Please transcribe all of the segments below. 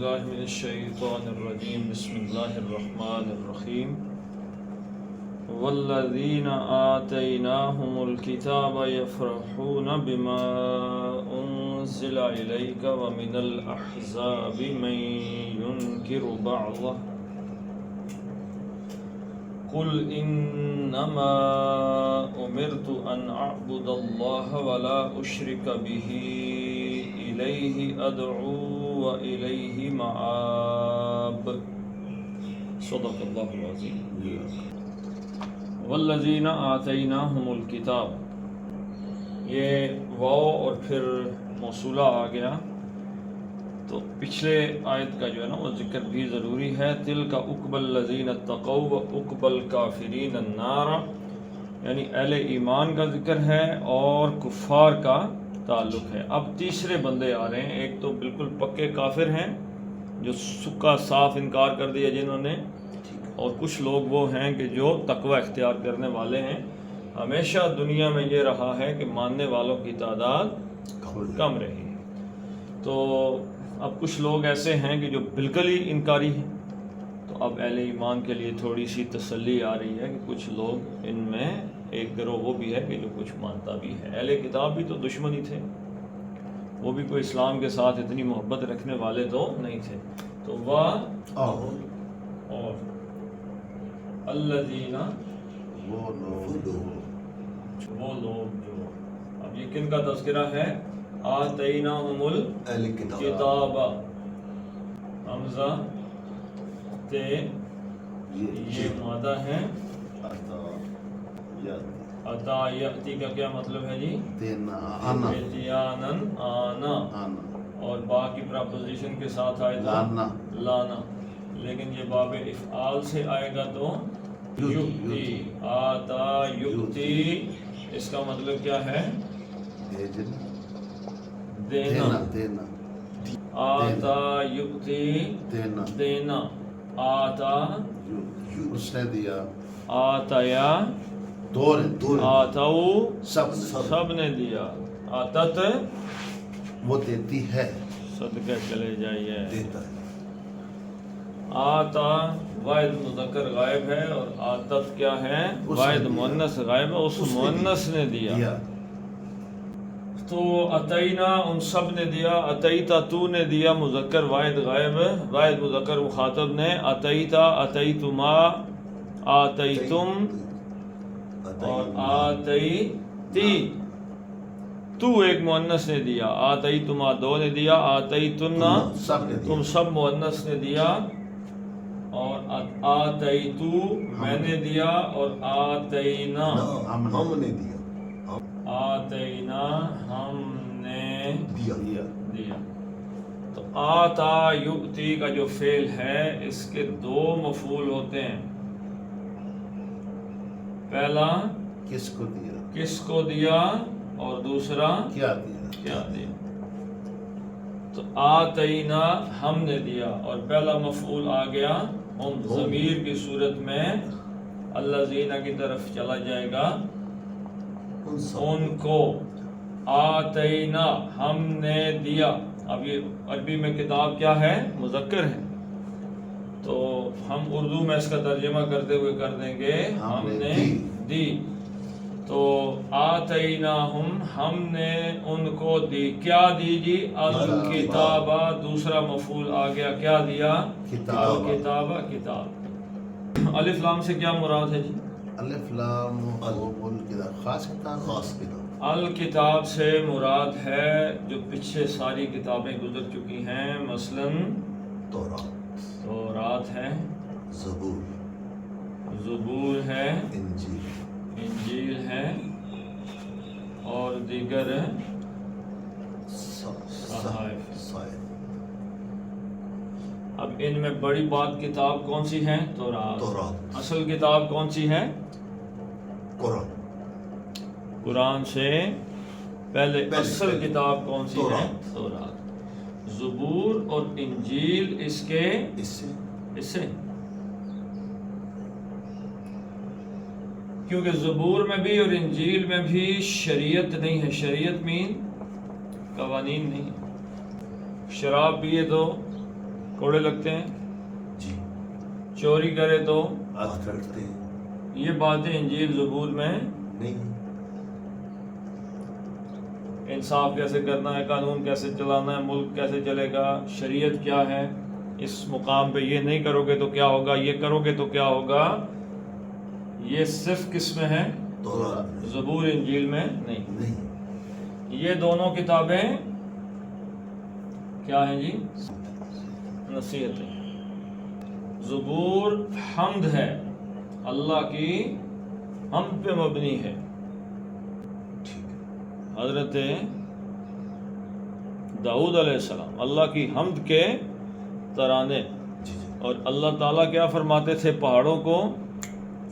باللہ من الشیطان الرجیم بسم اللہ الرحمن الرحیم والذین آتیناہم الکتاب یفرحون بما انزل الیک ومن الاحزاب من ینکر بعضہ قل انما امرت ان اعبد اللہ ولا اشرک به الیہ ادعو والیہ مآب صدق اللہ العظیم۔ والذین آتیناہم الکتاب، یہ واو اور پھر موصولہ آ گیا تو پچھلے آیت کا جو ہے نا وہ ذکر بھی ضروری ہے۔ تلک عقبی الذین اتقوا وعقبی الکافرین النار، یعنی اہل ایمان کا ذکر ہے اور کفار کا تعلق ہے۔ اب تیسرے بندے آ رہے ہیں، ایک تو بالکل پکے کافر ہیں جو سکا صاف انکار کر دیا جنہوں نے، اور کچھ لوگ وہ ہیں کہ جو تقوی اختیار کرنے والے ہیں۔ ہمیشہ دنیا میں یہ رہا ہے کہ ماننے والوں کی تعداد کم رہی، تو اب کچھ لوگ ایسے ہیں کہ جو بالکل ہی انکاری ہیں، تو اب اہل ایمان کے لیے تھوڑی سی تسلی آ رہی ہے کہ کچھ لوگ ان میں ایک گروہ وہ بھی ہے کہ جو کچھ مانتا بھی ہے۔ اہل کتاب بھی تو دشمن ہی تھے، وہ بھی کوئی اسلام کے ساتھ اتنی محبت رکھنے والے تو نہیں تھے۔ تو وہ اور الذین، وہ لوگ جو، اب یہ کن کا تذکرہ ہے؟ آتیناہم الکتاب، حمزہ تے یہ مادہ ہے، عطا یأتی کا کیا مطلب ہے جی؟ اتیانن، آنا، اور با کی پراپوزیشن کے ساتھ آئے تو لانا، لیکن یہ باب افعال سے آئے گا تو یؤتی، آتا یؤتی، اس کا مطلب کیا ہے؟ دینا، آتا یؤتی دینا، آتا اس نے دیا، آتیا آتاؤ سب نے دیا، آتت وہ دیتی ہے، صدقہ چلے جائیے، دیتا ہے۔ آتا واحد مذکر غائب ہے اور آتت کیا ہے؟ واحد مؤنث غائب ہے، اس مؤنث نے دیا۔ تو اتینا ان سب نے دیا، اتیتا تو نے دیا، مذکر واحد غائب، واحد مذکر مخاطب نے، اتیتا اتیتما آتیتم اور آتیتی، تو ایک مؤنث نے دیا، آتیتما دو نے دیا، آتیتنا تم سب مؤنث نے دیا، اور آتیتو میں نے دیا، اور آتینا ہم نے دیا، آتینا ہم نے دیا۔ تو آتا یؤتی کا جو فعل ہے اس کے دو مفعول ہوتے ہیں، پہلا کس کو دیا، کس کو دیا، اور دوسرا کیا دیا، کیا دیا۔ تو آتینا ہم نے دیا، اور پہلا مفعول آ گیا ہم، ضمیر کی صورت میں الذین کی طرف چلا جائے گا، ان کو، آتینا ہم نے دیا۔ اب یہ عربی میں کتاب کیا ہے؟ مذکر ہے، تو ہم اردو میں اس کا ترجمہ کرتے ہوئے کر دیں گے ہم نے دی۔ تو آتیناہم ہم نے ان کو دی، کیا دی جی؟ الکتابہ، دوسرا مفعول آ گیا، کیا دیا؟ الکتابہ، کتاب۔ الف لام سے کیا مراد ہے جی؟ الف لام خاص کتاب، الکتاب سے مراد ہے جو پیچھے ساری کتابیں گزر چکی ہیں، مثلاً تورات ہے، زبور ہے، انجیل ہے، اور دیگر صحائف۔ اب ان میں بڑی بات کتاب کون سی ہے؟ تورات۔ اصل کتاب کون سی ہے؟ قرآن سے پہلے اصل کتاب کون سی ہے؟ تورات۔ زبور اور انجیل اس کے حصے، کیونکہ زبور میں بھی اور انجیل میں بھی شریعت نہیں ہے، شریعت مین قوانین نہیں، شراب پیے تو کوڑے لگتے ہیں، جی چوری کرے تو ہاتھ کاٹتے ہیں، یہ باتیں انجیل زبور میں نہیں انصاف کیسے کرنا ہے، قانون کیسے چلانا ہے، ملک کیسے چلے گا، شریعت کیا ہے، اس مقام پہ یہ نہیں کرو گے تو کیا ہوگا، یہ کرو گے تو کیا ہوگا، یہ صرف کس میں ہے؟ تورات میں زبور انجیل میں نہیں۔ نہیں، یہ دونوں کتابیں کیا ہیں جی؟ نصیحت ہے۔ زبور حمد ہے، اللہ کی حمد پہ مبنی ہے۔ ٹھیک ہے، حضرت داؤد علیہ السلام اللہ کی حمد کے ترانے، جی جی، اور اللہ تعالیٰ کیا فرماتے تھے پہاڑوں کو؟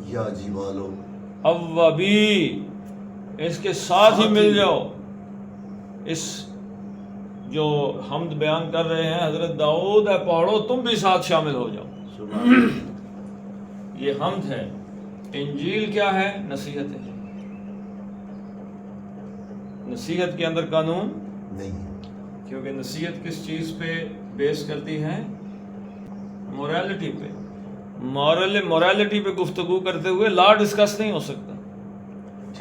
یا جی والو اوابی، اس کے ساتھ ہی مل جاؤ۔ اس جو حمد بیان کر رہے ہیں حضرت داؤد، اے پہاڑوں تم بھی ساتھ شامل ہو جاؤ۔ سبحان اللہ، یہ حمد ہے۔ انجیل کیا ہے؟ نصیحت ہے۔ نصیحت کے اندر قانون نہیں کیونکہ نصیحت کس چیز پہ بیس کرتی ہے؟ موریلٹی پہ۔ موریلٹی پہ گفتگو کرتے ہوئے لا ڈسکس نہیں ہو سکتا۔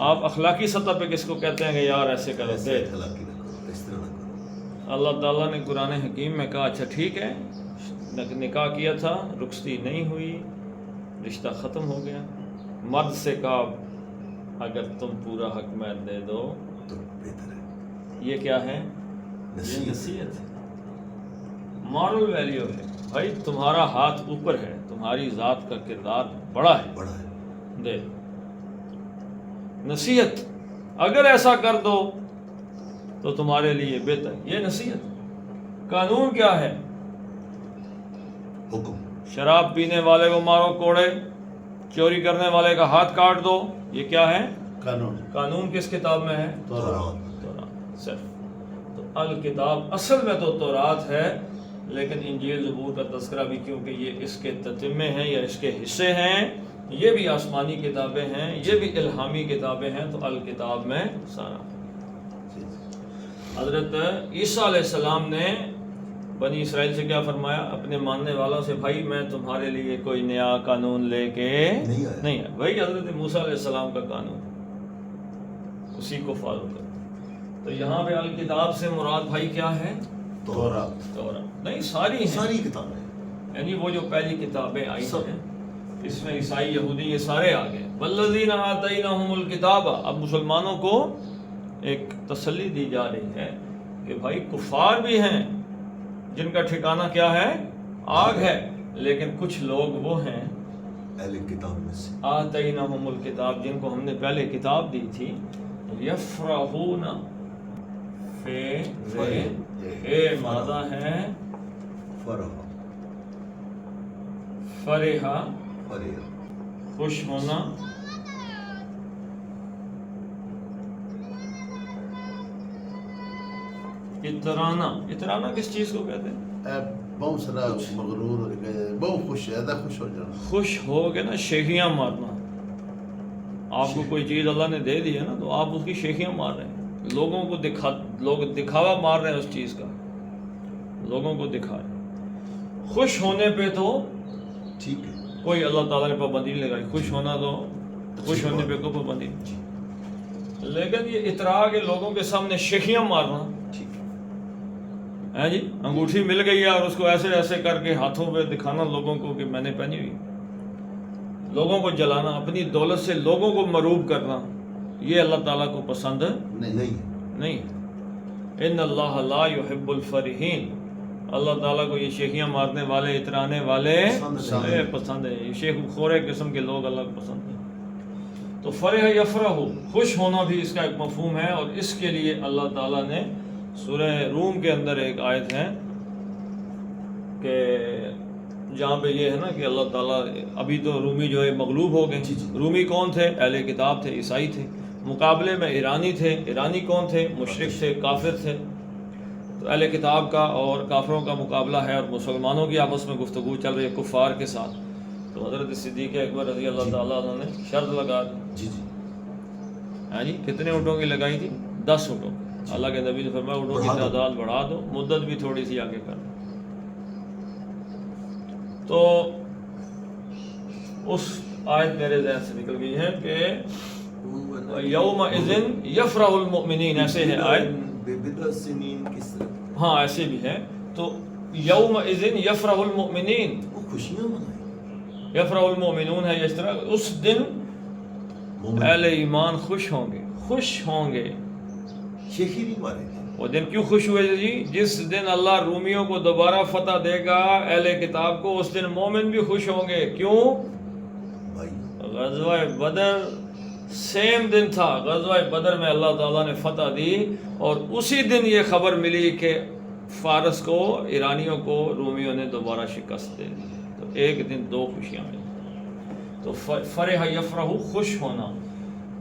آپ اخلاقی سطح پہ کس کو کہتے ہیں کہ یار ایسے کرو ایسے دے؟ اخلاقی نہ کرو، اس طرح نہ کرو، اللہ تعالیٰ نے قرآن حکیم میں کہا اچھا ٹھیک ہے، نکاح کیا تھا، رخصتی نہیں ہوئی، رشتہ ختم ہو گیا، مرد سے کہا اگر تم پورا حق میں دے دو تو بہتر ہے، یہ کیا ہے؟ یہ نصیحت نصیحت ہے، مارل ویلیو ہے۔ بھائی تمہارا ہاتھ اوپر ہے، تمہاری ذات کا کردار بڑا ہے، بڑا ہے، دے نصیحت، اگر ایسا کر دو تو تمہارے لیے بہتر، یہ نصیحت۔ قانون کیا ہے؟ حکم، شراب پینے والے کو مارو کوڑے، چوری کرنے والے کا ہاتھ کاٹ دو، یہ کیا ہے؟ قانون، قانون کس کتاب میں ہے؟ تورات، تورات صرف۔ تو الکتاب اصل میں تو تورات ہے، لیکن انجیل زبور کا تذکرہ بھی کیونکہ یہ اس کے تتمے ہیں یا اس کے حصے ہیں، یہ بھی آسمانی کتابیں ہیں، یہ بھی الہامی کتابیں ہیں، تو الکتاب میں سارا۔ جی، حضرت عیسیٰ علیہ السلام نے بنی اسرائیل سے کیا فرمایا؟ اپنے ماننے والوں سے بھائی میں تمہارے لیے کوئی نیا قانون لے کے نہیں ہے، بھائی حضرت موسیٰ علیہ السلام کا قانون اسی کو فالو کرو۔ تو یہاں پہ الکتاب سے مراد بھائی کیا ہے؟ تورات، تورات نہیں، ساری ہیں، ساری کتابیں، یعنی وہ جو پہلی کتابیں آئی سب۔ ہیں، اس میں عیسائی یہودی یہ سارے آ گئے۔ والذین آتیناہم الکتاب، اب مسلمانوں کو ایک تسلی دی جا رہی ہے کہ بھائی کفار بھی ہیں جن کا ٹھکانہ کیا ہے؟ آگ ہے، لیکن کچھ لوگ وہ ہیں اہل کتاب میں سے، آتیناہم الکتاب، جن کو ہم نے پہلے کتاب دی تھی، یفرحون، اے مادہ ہے فرح، فرحہ، فرح، خوش ہونا، اترانا۔ اترانا کس چیز کو کہتے ہیں؟ بہت سارا مغرور ہو گئے، بہت خوش، زیادہ خوش ہو جانا، خوش ہو کے نا شیخیاں مارنا۔ آپ کو کوئی چیز اللہ نے دے دی ہے نا، تو آپ اس کی شیخیاں مار رہے ہیں، لوگوں کو لوگ دکھاوا مار رہے ہیں اس چیز کا، لوگوں کو دکھا رہے ہیں۔ خوش ہونے پہ تو ٹھیک ہے، کوئی اللہ تعالیٰ نے پابندی نہیں لگائی، خوش ہونا تو خوش ہونے پہ کوئی پابندی نہیں، لیکن یہ اطراء کے لوگوں کے سامنے شیخیاں مارنا ٹھیک ہے، ہے جی، انگوٹھی مل گئی ہے اور اس کو ایسے ایسے کر کے ہاتھوں پہ دکھانا لوگوں کو کہ میں نے پہنی ہوئی، لوگوں کو جلانا، اپنی دولت سے لوگوں کو مروب کرنا، یہ اللہ تعالیٰ کو پسند نہیں۔ ان اللہ لا يحب الفرحین، اللہ تعالیٰ کو یہ شیخیاں مارنے والے، اترانے والے پسند ہے، یہ شیخ خورے قسم کے لوگ اللہ کو پسند ہیں۔ تو فرح یفرح، خوش ہونا بھی اس کا ایک مفہوم ہے، اور اس کے لیے اللہ تعالیٰ نے سورہ روم کے اندر ایک آیت ہے کہ جہاں پہ یہ ہے نا کہ اللہ تعالیٰ، ابھی تو رومی جو ہے مغلوب ہو گئے، رومی کون تھے؟ اہل کتاب تھے، عیسائی تھے، مقابلے میں ایرانی تھے، ایرانی کون تھے؟ مشرک تھے، کافر تھے۔ تو اہل کتاب کا اور کافروں کا مقابلہ ہے، اور مسلمانوں کی آپس میں گفتگو چل رہی ہے کفار کے ساتھ۔ تو حضرت صدیق اکبر رضی اللہ تعالیٰ عنہ نے شرط لگا دی، جی جی، ہاں جی، کتنے اونٹوں کی لگائی تھی؟ 10 اونٹوں۔ اللہ کے نبی نے فرمایا اونٹوں کی تعداد بڑھا دو، مدت بھی تھوڑی سی آگے کر دو۔ تو اس آیت میرے ذہن سے نکل گئی ہے کہ یوم اذن یفرح المؤمنین، ایسے ہے آیت، بضع سنین کس طرح ہاں ایسے بھی ہے. تو یوم اذن یفرح المؤمنین، وہ خوشیاں منائیں. یفرح المؤمنون ہے اس طرح، اس دن اہل ایمان خوش ہوں گے، خوش ہوں گے. شیخی نہیں مارے گے. وہ دن کیوں خوش ہوئے جی؟ جس دن اللہ رومیوں کو دوبارہ فتح دے گا اہل کتاب کو، اس دن مومن بھی خوش ہوں گے. کیوں؟ بھائی غزوہ بدر سیم دن تھا، غزوہ بدر میں اللہ تعالیٰ نے فتح دی، اور اسی دن یہ خبر ملی کہ فارس کو، ایرانیوں کو رومیوں نے دوبارہ شکست دے دی. تو ایک دن دو خوشیاں ملی. تو فرح یفرح، خوش ہونا.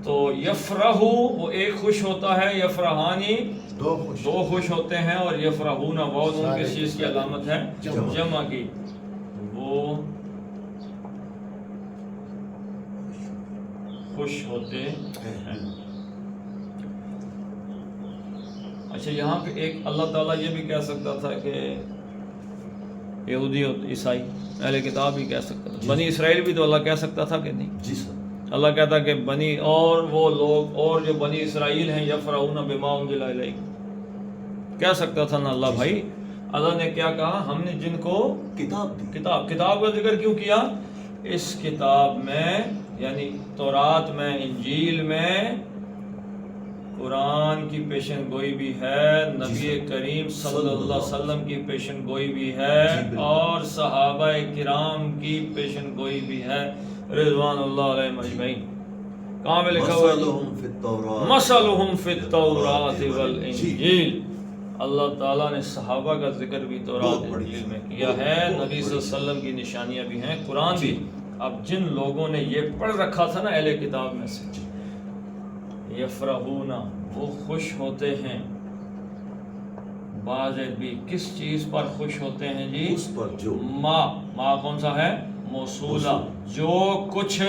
تو یفرح وہ ایک خوش ہوتا ہے، یفرحانی دو خوش ہوتے ہیں، اور یفرحون واو نون کس چیز کی علامت ہے؟ جمع کی. وہ خوش ہوتے ہیں. اچھا یہاں پہ ایک اللہ تعالیٰ یہ بھی کہہ سکتا تھا کہ یہودی عیسائی اہل کتاب بھی کہہ سکتا تھا، بنی اسرائیل بھی تو اللہ کہہ سکتا تھا کہ نہیں؟ جی سر. اللہ کہتا کہ بنی، اور وہ لوگ اور جو بنی اسرائیل ہیں یفرحون بما انزل الیک، کہہ سکتا تھا نا اللہ بھائی. اللہ نے کیا کہا؟ ہم نے جن کو کتاب دی. کتاب کا ذکر کیوں کیا؟ اس کتاب میں یعنی تورات میں، انجیل میں قرآن کی پیشن گوئی بھی ہے، نبی کریم صلی اللہ علیہ وسلم کی پیشن گوئی بھی ہے، اور صحابہ کرام کی پیشن گوئی بھی ہے رضوان اللہ علیہم اجمعین. کہاں میں لکھا ہوا ہے؟ مثلہم فی التوراۃ والانجیل. اللہ تعالیٰ نے صحابہ کا ذکر بھی تورات انجیل میں کیا ہے، نبی صلی اللہ علیہ وسلم کی نشانیاں بھی ہیں، قرآن بھی. اب جن لوگوں نے یہ پڑھ رکھا تھا نا اہل کتاب میں سے، یفرحون وہ خوش ہوتے ہیں. بعض بھی کس چیز پر خوش ہوتے ہیں جی؟ اس پر جو ما کون سا ہے؟ موصولہ. جو کچھ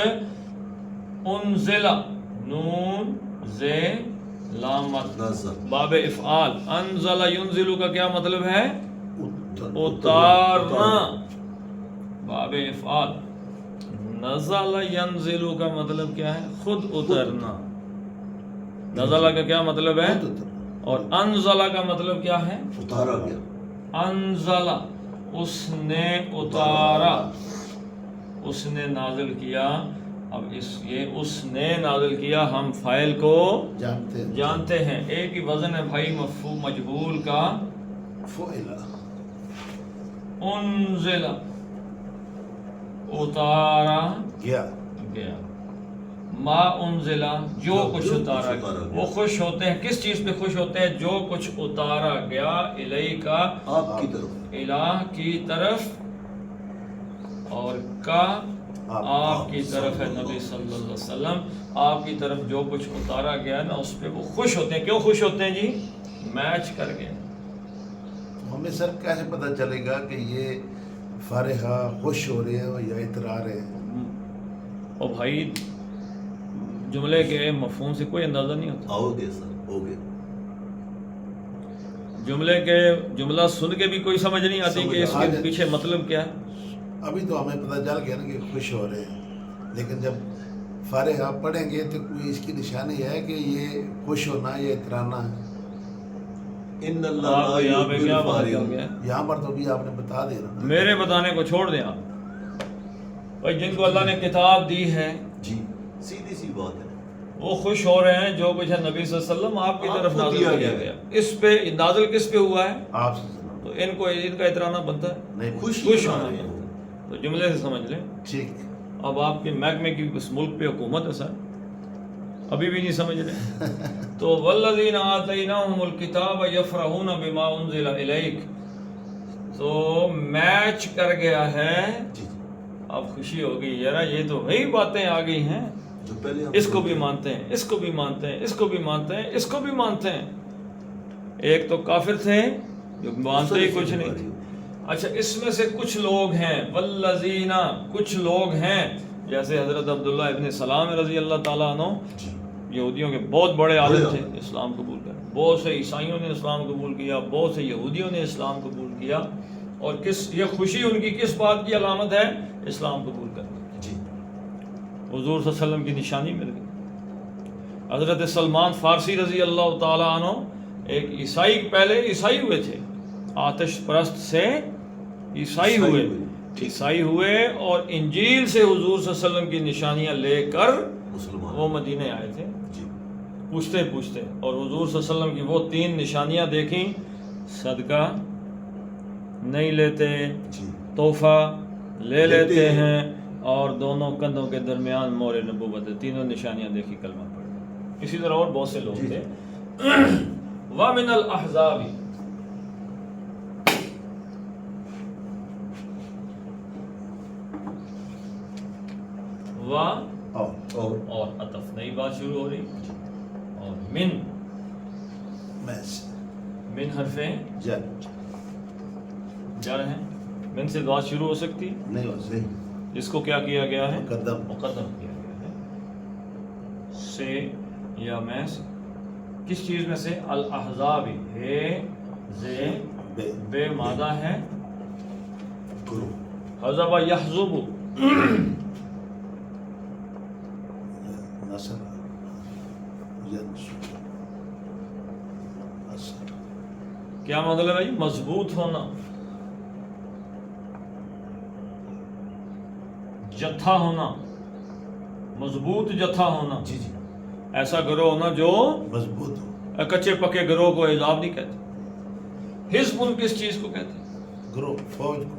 انزل، نون زے لامت باب افعال. انزل ینزل کا کیا مطلب ہے؟ اتارنا، باب افعال. نزل ینزل کا مطلب کیا ہے؟ خود اترنا. نزلہ کا کیا مطلب ہے؟ اور انزلہ کا مطلب کیا ہے؟ اتارا گیا. انزلہ اس نے اتارا، اس نے نازل کیا. اب یہ اس نے نازل کیا، ہم فاعل کو جانتے ہیں. ایک ہی وزن ہے بھائی مفعول مجہول کا، فعل. انزل اتارا گیا. ما انزلہ جو کچھ اتارا گیا. وہ خوش ہوتے ہیں کس چیز پہ خوش ہوتے ہیں؟ جو کچھ اتارا گیا الیک کا، آپ کی طرف، الہ کی طرف، اور کا آپ کی طرف ہے نبی صلی اللہ علیہ وسلم. آپ کی طرف جو کچھ اتارا گیا نا اس پہ وہ خوش ہوتے ہیں. کیوں خوش ہوتے ہیں جی؟ میچ کر گئے. ہمیں سر کیسے پتہ چلے گا کہ یہ فارحہ خوش ہو رہے ہیں یا اترا رہے ہیں؟ اور بھائی جملے کے مفہوم سے کوئی اندازہ نہیں ہوتا. آؤ گے سر، ہو گے. جملہ سن کے بھی کوئی سمجھ نہیں آتی کہ اس کے پیچھے مطلب کیا ہے. ابھی تو ہمیں پتہ چل گیا نا کہ خوش ہو رہے ہیں، لیکن جب فارحہ پڑھیں گے تو کوئی اس کی نشانی ہے کہ یہ خوش ہونا یا اترانا ہے. ان اللہ یہاں پہ کیا بات ہو گیا؟ یہاں پر تو بھی آپ نے بتا دیا نا. میرے بتانے کو چھوڑ دیں آپ. بھائی جن کو اللہ نے کتاب دی ہے، جی سیدھی سی بات ہے، وہ خوش ہو رہے ہیں. جو کچھ ہے نبی صلی اللہ علیہ وسلم آپ کی طرف نازل کیا گیا. اس پہ نازل کس پہ ہوا ہے؟ آپ سے سنا. تو ان کا اترانا بنتا ہے، نہیں خوش ہونا ہے. تو جملے سے سمجھ لیں. ٹھیک. اب آپ کے محکمے کی اس ملک پہ حکومت ہے سر، ابھی بھی نہیں سمجھ رہے. تو والذین آتیناہم الکتاب یفرحون بما انزل الیک، تو میچ کر گیا ہے. اب خوشی ہو گئی یار، یہ تو وہی باتیں آ گئی ہیں جو پہلے اس کو بھی مانتے ہیں، اس کو بھی مانتے ہیں، اس کو بھی مانتے ہیں، اس کو بھی مانتے ہیں. ایک تو کافر تھے جو مانتے ہی کچھ نہیں تھے. اچھا اس میں سے کچھ لوگ ہیں والذین، کچھ لوگ ہیں جیسے حضرت عبداللہ ابن سلام رضی اللہ تعالیٰ عنہ، یہودیوں کے بہت بڑے عالم تھے، اسلام قبول کر. بہت سے عیسائیوں نے اسلام قبول کیا، بہت سے یہودیوں نے اسلام قبول کیا. اور یہ خوشی ان کی کس بات کی علامت ہے؟ اسلام قبول کرنا. جی حضور صلی اللہ علیہ وسلم کی نشانی مل گئی. حضرت سلمان فارسی رضی اللہ تعالیٰ عنہ ایک عیسائی، پہلے عیسائی ہوئے تھے، آتش پرست سے عیسائی ہوئے اور انجیل سے حضور صلی اللہ علیہ وسلم کی نشانیاں لے کر مسلمان وہ مدینے آئے تھے جی پوچھتے پوچھتے، اور حضور صلی اللہ علیہ وسلم کی وہ 3 نشانیاں دیکھیں. صدقہ نہیں لیتے، جی تحفہ لے لیتے ہیں، اور دونوں کندھوں کے درمیان مور نبوت ہے. تینوں نشانیاں دیکھی، کلمہ پڑھ. اسی طرح اور بہت سے لوگ جی. تھے. وَمِنَ الْأَحْزَابِ، اور عطف نئی بات شروع ہو رہی، اور من حرفیں جر ہیں. من سے بات شروع ہو سکتی، نہیں ہو صحیح. جس کو کیا کیا گیا ہے؟ مقدم کیا گیا ہے. سے یا میں سے، کس چیز میں سے؟ الاحزاب، ہے زے بے مادہ ہے. حزب یحزب، کیا مطلب ہے؟ مضبوط ہونا، جتھا ہونا، مضبوط جتھا ہونا. جی جی ایسا گروہ ہونا جو مضبوط ہو. کچے پکے گروہ کو احزاب نہیں کہتے. حزب کس چیز کو کہتے ہیں؟ گروہ، فوج کو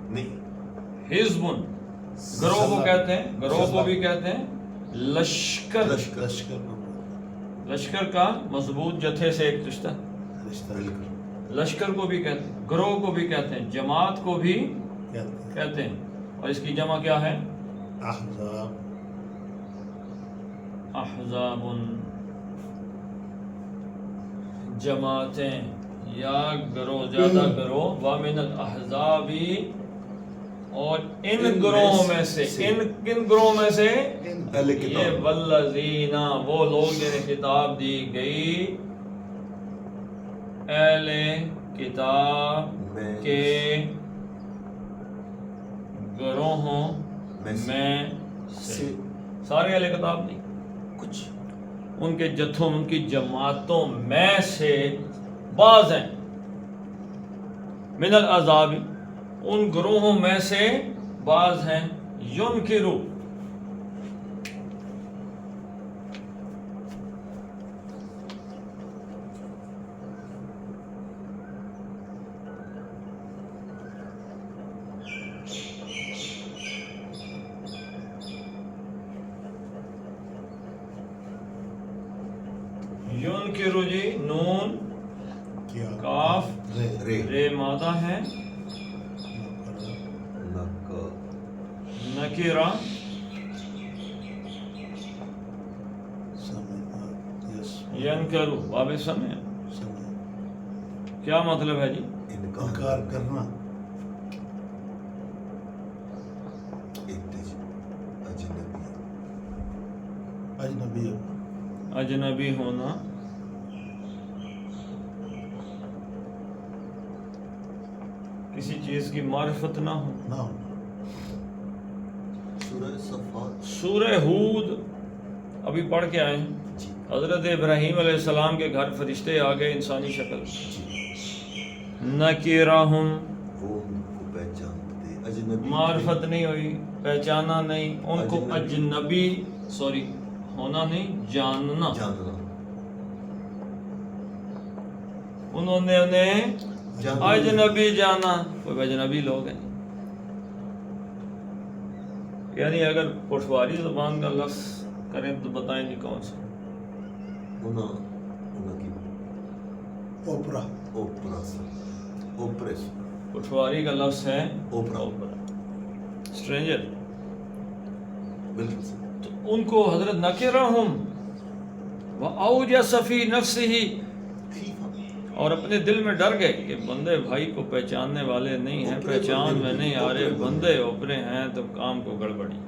نہیں. حزب گروہ کو کہتے ہیں. گروہ کو بھی کہتے ہیں لشکر. لشکر کا مضبوط جتھے سے ایک رشتہ. لشکر کو بھی کہتے ہیں، گروہ کو بھی کہتے ہیں، جماعت کو بھی کہتے ہیں. اور اس کی جمع کیا ہے؟ احزاب، جماعتیں یا گروہ، زیادہ گروہ. وَمِنَ الْأَحْزَابِ، اور ان گروہوں میں سے، کن گروہوں میں سے؟ یہ والذین، وہ لوگ جنہیں کتاب دی گئی اہل کتاب کے گروہوں میں سے. سارے اہل کتاب نہیں، کچھ ان کے جتھوں، ان کی جماعتوں میں سے بعض ہیں. من الاحزاب، ان گروہوں میں سے بعض ہیں. ینکرو، ینکرو جی، نون کاف رے مادہ ہے. نکیرہ ینکرو، باب سمع. کیا مطلب ہے جی؟ انکار کرنا. اجنبی ہونا، کسی چیز کی معرفت نہ ہو. سورہ ہود ابھی پڑھ کے آئے ہیں. حضرت ابراہیم علیہ السلام کے گھر فرشتے آ گئے انسانی شکل. نکیرہم، معرفت نہیں ہوئی، پہچانا نہیں ان کو. اجنبی، سوری ہونا نہیں، جاننا. انہوں نے انہیں اجنبی جانا. کوئی اجنبی لوگ ہیں، یعنی اگر پٹھواری زبان کا لفظ کریں تو بتائیں جی کون سا؟ پٹھواری کا لفظ ہے اوپرا، اسٹرینجر. تو ان کو حضرت نکرہم وَأَوْجَسَ فِي نَفْسِهِ، اور اپنے دل میں ڈر گئے کہ بندے بھائی کو پہچاننے والے نہیں ہیں، پہچان میں نہیں آ رہے، بندے اوپرے ہیں تو کام کو گڑبڑی.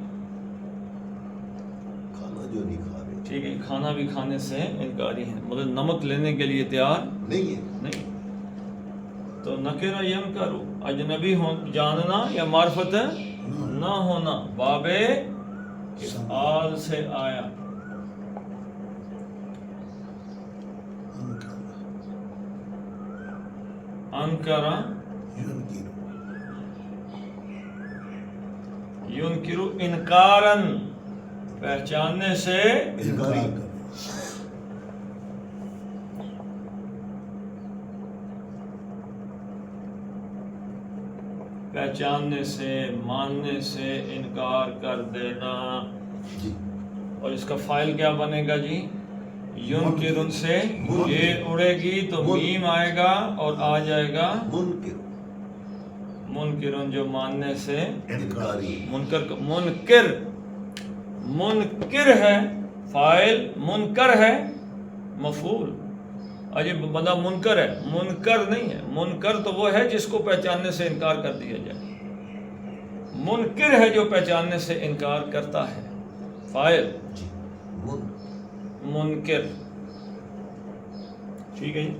کھانا جو نہیں کھا رہے، ٹھیک ہے، کھانا بھی کھانے سے انکاری ہیں، مطلب نمک لینے کے لیے تیار نہیں ہے. نہیں. تو نکرہ ینکرو اجنبی جاننا یا معرفت نہ ہونا باب افعال سے آیا. انکرہ ینکرو انکارن پہچاننے سے انکاری پہچاننے سے ماننے سے انکار کر دینا. جی اور اس کا فائل کیا بنے گا جی؟ ینکرن سے یہ اڑے گی تو میم آئے گا اور آ جائے گا منکر منکرن جو ماننے سے انکاری منکر ہے فاعل، منکر ہے مفعول. عجیب بندہ منکر ہے، منکر نہیں ہے. منکر تو وہ ہے جس کو پہچاننے سے انکار کر دیا جائے. منکر ہے جو پہچاننے سے انکار کرتا ہے. فاعل جی منکر. ٹھیک ہے جی.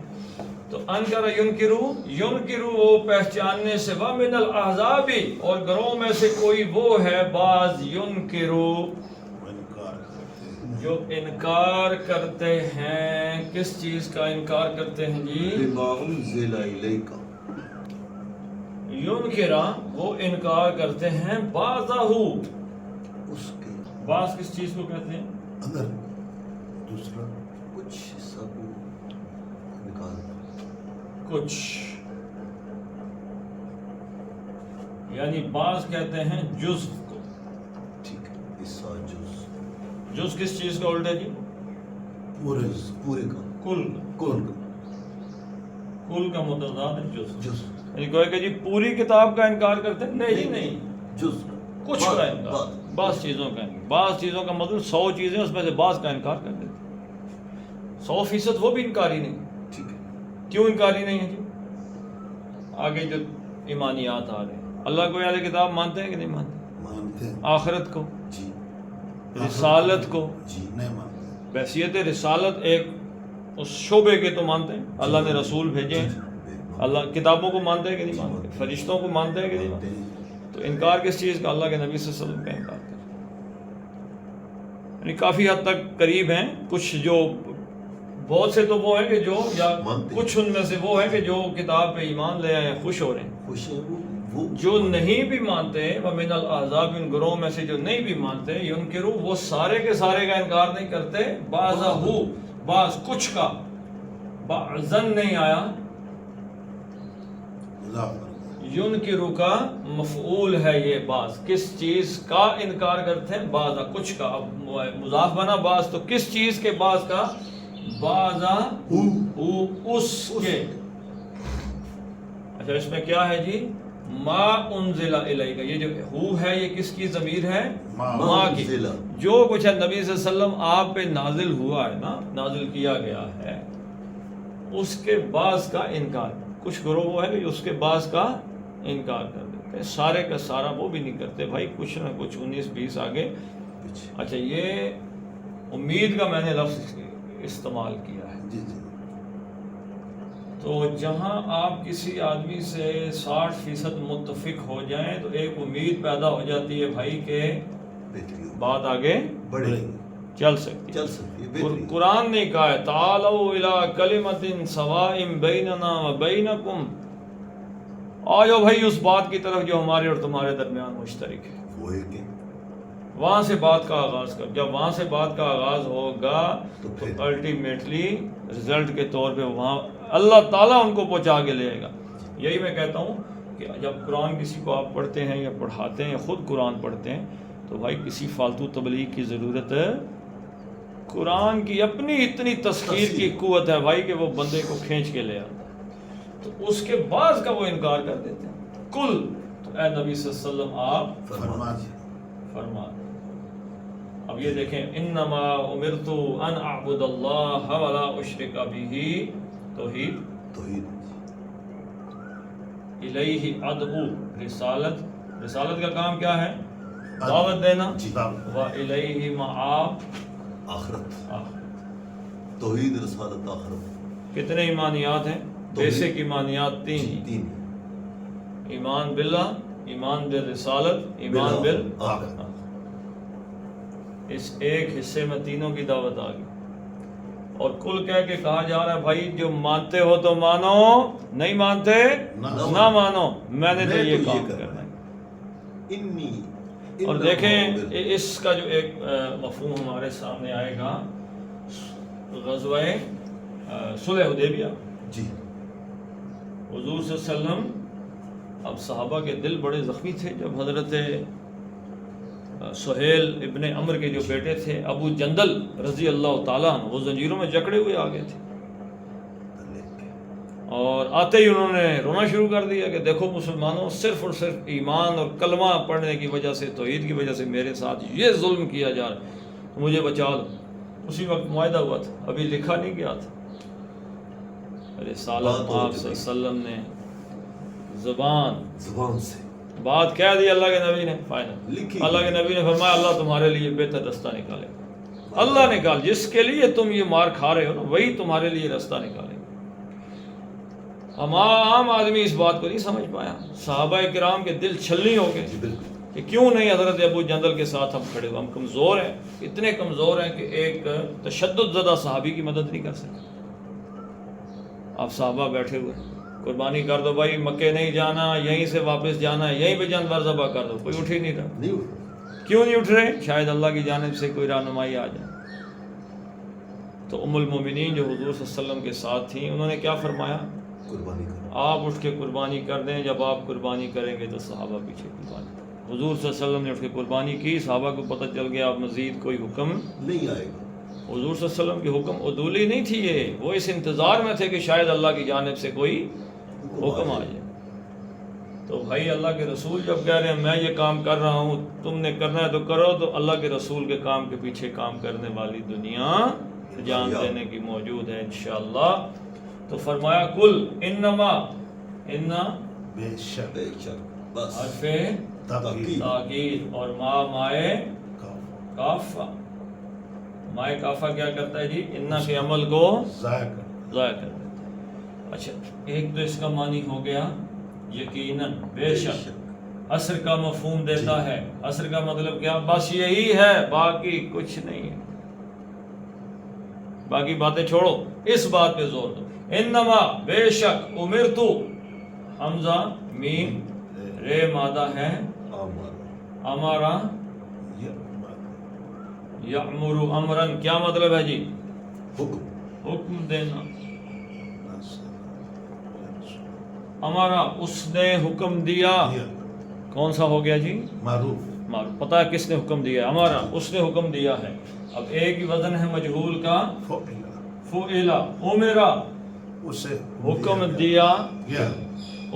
تو انکر ینکرو، ینکرو وہ پہچاننے سے، ومن الاحزاب اور گروہ میں سے کوئی وہ ہے بعض ینکرو جو انکار کرتے ہیں. کس چیز کا انکار کرتے ہیں جی؟ بما انزل الیک ینکرا وہ انکار کرتے ہیں بعضہو. اس کے بعض کس چیز کو کہتے ہیں؟ اندر دوسرا کچھ حصہ کو نکال کچھ، یعنی بعض کہتے ہیں جزء کو. ٹھیک ہے حصہ جزء کس چیز کا الٹا جی؟ پورے کا کل. کل کل کا متضاد ہے جزء. جز یعنی کوئی کہ جی پوری کتاب کا انکار کرتے ہیں؟ نہیں جی نہیں، جز کچھ کا انکار، بعض چیزوں کا انکار. بعض چیزوں کا مطلب 100 چیزیں اس میں سے بعض کا انکار کر دیتے ہیں. 100% وہ بھی انکاری نہیں. ٹھیک ہے کیوں انکاری نہیں ہے جی؟ آگے جو ایمانیات آ رہے ہیں. اللہ کو اہل کتاب مانتے ہیں کہ نہیں مانتے؟ مانتے ہیں آخرت کو، جی رسالت کو. جی نہیں مانتے. بحیثیت رسالت ایک اس شعبے کے تو مانتے ہیں. اللہ نے رسول بھیجے ہیں. اللہ کتابوں کو مانتے ہیں کہ نہیں مانتے؟ فرشتوں کو مانتے ہیں کہ نہیں مانتے؟ تو انکار کس چیز کا؟ اللہ کے نبی صلی اللہ علیہ وسلم کا انکار کر. یعنی کافی حد تک قریب ہیں. کچھ جو بہت سے تو وہ ہیں کہ جو، یا کچھ ان میں سے وہ ہیں کہ جو کتاب پہ ایمان لے آئے ہیں، خوش ہو رہے ہیں. خوش ہے وہ جو نہیں بھی مانتے، وَمِنَ الْأَحْزَابِ ان گروہ میں سے جو نہیں بھی مانتے، ینکرو وہ سارے کے سارے کا انکار نہیں کرتے. بعضہو بعض کچھ کا، بعضن نہیں آیا. ینکرو کا مفعول ہے یہ. بعض کس چیز کا انکار کرتے ہیں؟ بعض کچھ کا. اب مضاف بنا بعض، تو کس چیز کے بعض کا؟ بعض اس کے. اچھا اس میں کیا ہے جی؟ ما انزل الیک. یہ جو ہو ہے یہ کس کی ضمیر ہے؟ ما کی. جو کچھ ہے نبی صلی اللہ علیہ وسلم آپ پہ نازل ہوا ہے نا، نازل کیا گیا ہے، اس کے بعض کا انکار. کچھ گروہ وہ ہے کہ اس کے بعض کا انکار کر دیتے ہیں. سارے کا سارا وہ بھی نہیں کرتے بھائی، کچھ نہ کچھ 19-20 آگے. اچھا یہ امید کا میں نے لفظ استعمال کیا ہے. جی جی. تو جہاں آپ کسی آدمی سے 60% متفق ہو جائیں تو ایک امید پیدا ہو جاتی ہے بھائی کہ بات آگے بڑھے چل سکتی ہے. قرآن نے کہا ہے تعالوا الی کلمۃ سواء بیننا و بینکم. آجو بھائی اس بات کی طرف جو ہمارے اور تمہارے درمیان مشترک ہے. وہ ہے کہ وہاں سے بات کا آغاز کر. جب وہاں سے بات کا آغاز ہوگا تو الٹیمیٹلی رزلٹ کے طور پہ وہاں اللہ تعالیٰ ان کو پہنچا کے لے گا. یہی میں کہتا ہوں کہ جب قرآن کسی کو آپ پڑھتے ہیں یا پڑھاتے ہیں، خود قرآن پڑھتے ہیں، تو بھائی کسی فالتو تبلیغ کی ضرورت ہے. قرآن کی اپنی اتنی تسخیر کی قوت ہے بھائی کہ وہ بندے کو کھینچ کے لے آتا ہے. تو اس کے بعد کا وہ انکار کر دیتے ہیں. کل تو اے نبی صلی اللہ علیہ وسلم آپ فرما. اب یہ دیکھیں انما امرت ان اعبد اللہ ولا اشرک بہ توحید الیہ ادعو. رسالت کا کام کیا ہے؟ دعوت دینا. و الیہ مآب آخرت. توحید رسالت آخرت. کتنے ایمانیات ہیں؟ بیسک ایمانیات تین، تین ایمان باللہ، ایمان بالرسالت، ایمان بالآخرہ۔ اس ایک حصے میں تینوں کی دعوت آ گئی، اور کل کہہ کے کہا جا رہا ہے بھائی جو مانتے ہو تو مانو، نہیں مانتے نہ مانو، میں نے تو یہ کام کرنا ہے۔ انی اور دیکھیں اس کا جو ایک مفہوم ہمارے سامنے آئے گا، غزوہ صلح حدیبیہ، جی حضور صلی اللہ علیہ وسلم، اب صحابہ کے دل بڑے زخمی تھے جب حضرت سہیل ابن عمر کے جو بیٹے تھے ابو جندل رضی اللہ تعالیٰ عنہ، وہ زنجیروں میں جکڑے ہوئے آ گئے تھے، اور آتے ہی انہوں نے رونا شروع کر دیا کہ دیکھو مسلمانوں، صرف اور صرف ایمان اور کلمہ پڑھنے کی وجہ سے، توحید کی وجہ سے میرے ساتھ یہ ظلم کیا جا رہا ہے، تو مجھے بچا لو۔ اسی وقت معاہدہ ہوا تھا، ابھی لکھا نہیں گیا تھا، رسالت آپ صلی اللہ علیہ وسلم نے زبان سے بات کہہ دی، اللہ کے نبی نے فائنل لکھی، اللہ کے نبی نے فرمایا اللہ تمہارے لیے بہتر رستہ نکالے گا، اللہ نکال، جس کے لیے تم یہ مار کھا رہے ہو نا وہی تمہارے لیے راستہ نکالے گا۔ عام آدمی اس بات کو نہیں سمجھ پایا، صحابہ کرام کے دل چھلنی ہو گئے جی بالکل، کہ کیوں نہیں حضرت ابو جندل کے ساتھ ہم کھڑے ہوئے، ہم کمزور ہیں، اتنے کمزور ہیں کہ ایک تشدد زدہ صحابی کی مدد نہیں کر سکتے۔ آپ صحابہ بیٹھے ہوئے، قربانی کر دو بھائی، مکے نہیں جانا، یہیں سے واپس جانا ہے، یہیں پہ جانور ذبح کر دو، کوئی اٹھ ہی نہیں رہا۔ نہیں اٹھ، کیوں نہیں اٹھ رہے؟ شاید اللہ کی جانب سے کوئی رہنمائی آ جائے۔ تو ام المومنین جو حضور صلی اللہ علیہ وسلم کے ساتھ تھیں، انہوں نے کیا فرمایا؟ قربانی کرو، آپ اٹھ کے قربانی کر دیں، جب آپ قربانی کریں گے تو صحابہ پیچھے قربانی کریں۔ حضور صلی اللہ علیہ وسلم نے اٹھ کے قربانی کی، صحابہ کو پتہ چل گیا اب مزید کوئی حکم۔ نہیں آئے گا، حضور صلی اللہ علیہ وسلم کی حکم عدولی نہیں تھی، یہ وہ اس انتظار میں تھے کہ شاید اللہ کی جانب سے کوئی حکم آ جائے۔ تو بھائی اللہ کے رسول جب کہہ رہے ہیں میں یہ کام کر رہا ہوں، تم نے کرنا ہے تو کرو، تو اللہ کے رسول کے کام کے پیچھے کام کرنے والی دنیا جان دینے کی موجود ہے انشاءاللہ۔ تو فرمایا کل انما، انا بے شک بے شک، بس حرف تاکید تاکید، اور ما مائے کافہ، مائے کافہ کیا کرتا ہے جی؟ انا کے عمل کو ضائع کر ضائع کر دیتا ہے۔ اچھا، ایک تو اس کا معنی ہو گیا یقیناً، بے شک، عصر کا مفہوم دیتا ہے، عصر کا مطلب کیا؟ بس یہی ہے، باقی کچھ نہیں ہے، باقی باتیں چھوڑو، اس بات پہ زور دو۔ انما بے شک، امرتو، حمزہ میم رے مادہ ہے، ہمارا امارا یامر امرن، کیا مطلب ہے جی؟ حکم، حکم دینا۔ ہمارا اس نے حکم دیا، کون سا ہو گیا جی؟ معروف، معروف، پتہ ہے کس نے حکم دیا ہے؟ ہمارا اس نے حکم دیا ہے۔ اب ایک ہی وزن ہے مجہول کا، فعلا، امرا، اسے حکم دیا، گیا،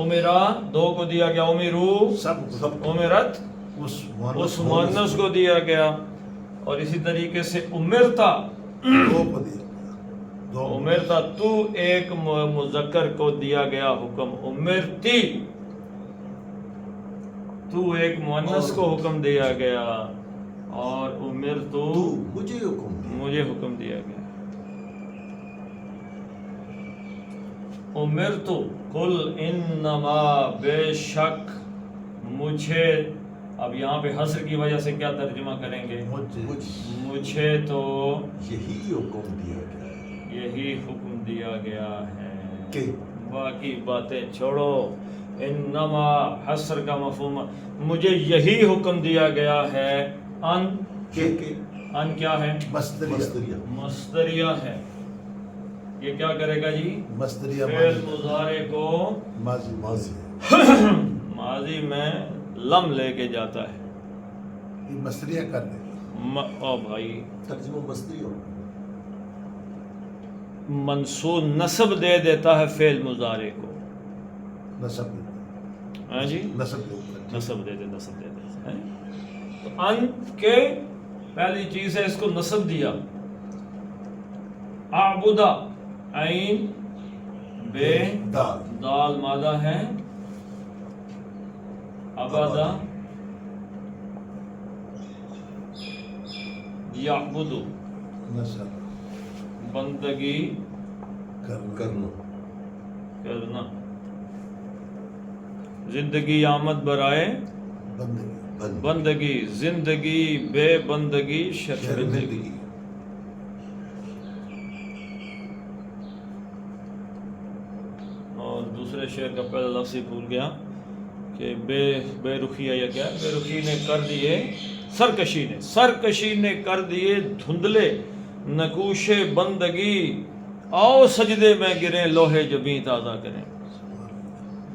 امرا دو کو دیا گیا، امرو سب امرت اس مؤنث کو دیا گیا، اور اسی طریقے سے امرتا، دو کو دیا، دو امرتا تو ایک مذکر کو دیا گیا حکم، امرتی تو ایک مؤنث کو حکم دیا گیا، اور امرتو تو مجھے حکم دیا، مجھے حکم دیا گیا۔ امرتو قل انما، بے شک، مجھے، اب یہاں پہ حصر کی وجہ سے کیا ترجمہ کریں گے؟ مجھے تو یہی حکم دیا گیا ہے یہی حکم دیا گیا ہے، کہ باقی باتیں چھوڑو۔ انما حصر کا مفہوم، مجھے یہی حکم دیا گیا ہے، ان ان کیا ہے؟ مصدریہ، مصدریہ ہے، یہ کیا کرے گا جی؟ مصدریہ فعل مضارع کو ماضی ماضی میں لم لے کے جاتا ہے، یہ مصدریہ کر دے گا، او بھائی ترجمہ مصدری ہو، منصوب نصب دے دیتا ہے فعل مضارع کو، نصب ہاں جی، نصب دے نصب دے دے، تو ان کے پہلی چیز ہے اس کو نصب دیا، اعبدا، عین بے دال مادہ ہے، عبادہ یعبدو، نصب بندگی کرنا، کرنا. زندگی آمد برائے بندگی بندگی، زندگی بے بندگی شرمندگی. اور دوسرے شعر کا پہلا لفظ ہی بھول گیا کہ بے رخیہ یا کیا، بے رخی نے کر دیے سرکشی نے کر دیے دھندلے نقوش بندگی، آؤ سجدے میں گریں لوہے جبیں تازہ کریں.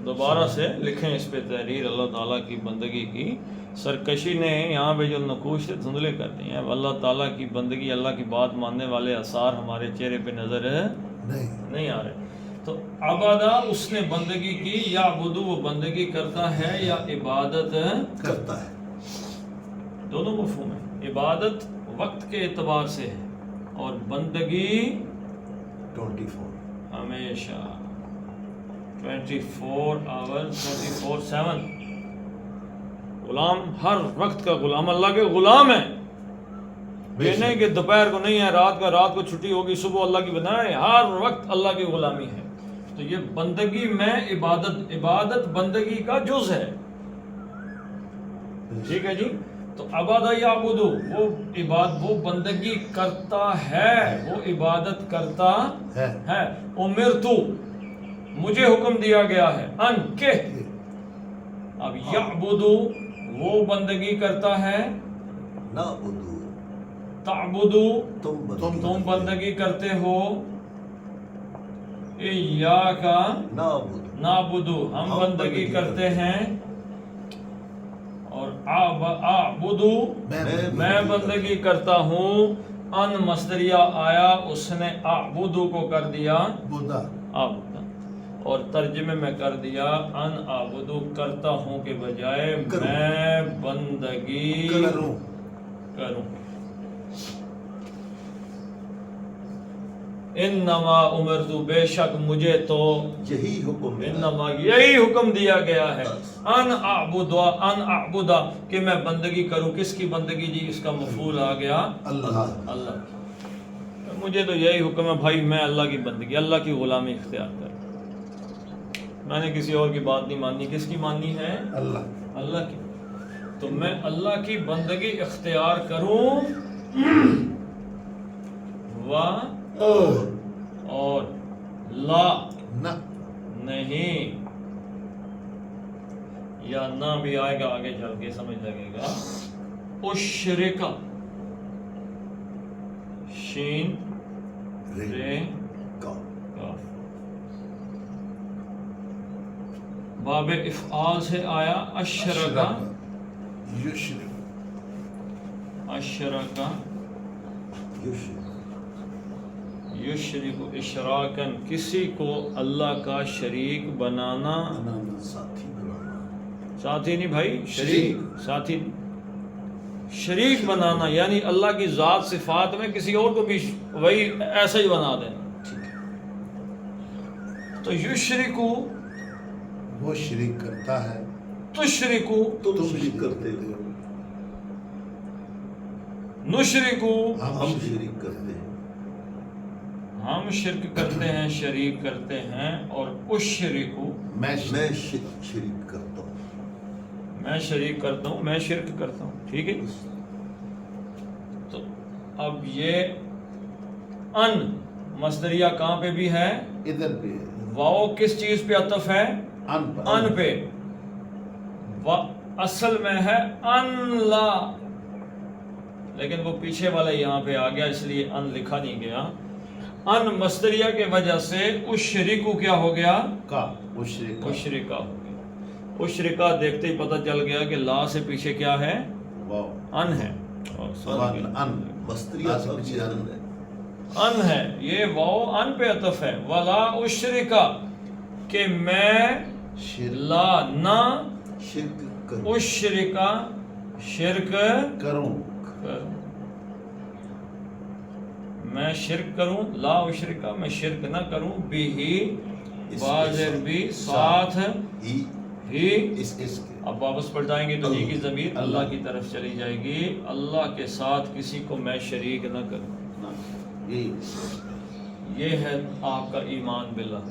دوبارہ سے لکھیں اس پہ تحریر. اللہ تعالیٰ کی بندگی کی سرکشی نے یہاں پہ جو نقوش سے دھندلے کر دیے ہیں. اللہ تعالیٰ کی بندگی، اللہ کی بات ماننے والے آثار ہمارے چہرے پہ نظر نہیں آ رہے. تو عبادہ اس نے بندگی کی، یا عبدو وہ بندگی کرتا ہے یا عبادت کرتا ہے. دونوں مفہوم ہیں. عبادت وقت کے اعتبار سے ہے اور بندگی 24 ہمیشہ 24 آور 24/7. غلام ہر وقت کا غلام، اللہ کے غلام ہے. یہ نہیں کہ دوپہر کو نہیں ہے، رات کو چھٹی ہوگی، صبح اللہ کی بنائے، ہر وقت اللہ کی غلامی ہے. تو یہ بندگی میں عبادت بندگی کا جز ہے. ٹھیک ہے جی. تو عبادہ یعبدو وہ بندگی کرتا ہے، وہ عبادت کرتا ہے. امرتو مجھے حکم دیا گیا ہے، ان کہ اب یعبدو وہ بندگی کرتا ہے، نعبدو تعبدو تم بندگی کرتے ہو، ایاکا نعبدو ہم بندگی کرتے ہیں، اور اعبدو میں بندگی کرتا ہوں. ان مصدریہ آیا، اس نے اعبدو کو کر دیا عبدا، اور ترجمے میں کر دیا ان اعبدو کرتا ہوں کے بجائے میں بندگی کروں. انما امرتو بے شک مجھے تو یہی حکم ہے، انما یہی حکم دیا گیا ہے، ان اعبدا کہ میں بندگی کروں. کس کی بندگی جی؟ اس کا مفعول آ گیا اللہ. مجھے تو یہی حکم ہے بھائی، میں اللہ کی بندگی، اللہ کی غلامی اختیار کروں. میں نے کسی اور کی بات نہیں ماننی. کس کی ماننی ہے؟ اللہ کی. تو میں اللہ کی بندگی اختیار کروں اور لا نہیں، یا نہ بھی آئے گا آگے چل کے سمجھ لگے گا. اشرکا شین رے کاف، باب افعال سے آیا اشرکا یشرک اشراکن کسی کو اللہ کا شریک بنانا، ساتھی نہیں بھائی، شریک ساتھی شریک بنانا، یعنی اللہ کی ذات صفات میں کسی اور کو بھی وہی ایسا ہی بنا دینا. تو یشرکو وہ شریک کرتا ہے، تشرکو تم شریک کرتے ہو، نشرکو ہم شریک کرتے ہیں، ہم شرک کرتے ہیں، شریک کرتے ہیں. اور اشرکو میں شریک کرتا ہوں، میں شریک کرتا ہوں، میں شرک کرتا ہوں. ٹھیک ہے. تو اب یہ ان مصدریہ کہاں پہ بھی ہے؟ ادھر پہ. واو کس چیز پہ عطف ہے؟ ان پہ. اصل میں ہے ان لا، لیکن وہ پیچھے والا یہاں پہ آ گیا، اس لیے ان لکھا نہیں گیا. ان مصدریہ کے وجہ سے اشرکو کیا ہو گیا؟ اشرکا ہو گیا. اشرکا دیکھتے ہی پتہ چل گیا کہ لا سے پیچھے کیا ہے؟ ان ہے. ان ہے، یہ واو ان پہ عطف ہے. ولا اشرکا کہ میں لا نہ اشرکا شرک کروں، میں شرک کروں، لا اشرکا میں شرک نہ کروں، بھی بازر بھی ساتھ ہی. اب واپس پلٹائیں گے تو ہی کی ضمیر اللہ کی طرف چلی جائے گی. اللہ کے ساتھ کسی کو میں شریک نہ کروں. یہ ہے آپ کا ایمان باللہ.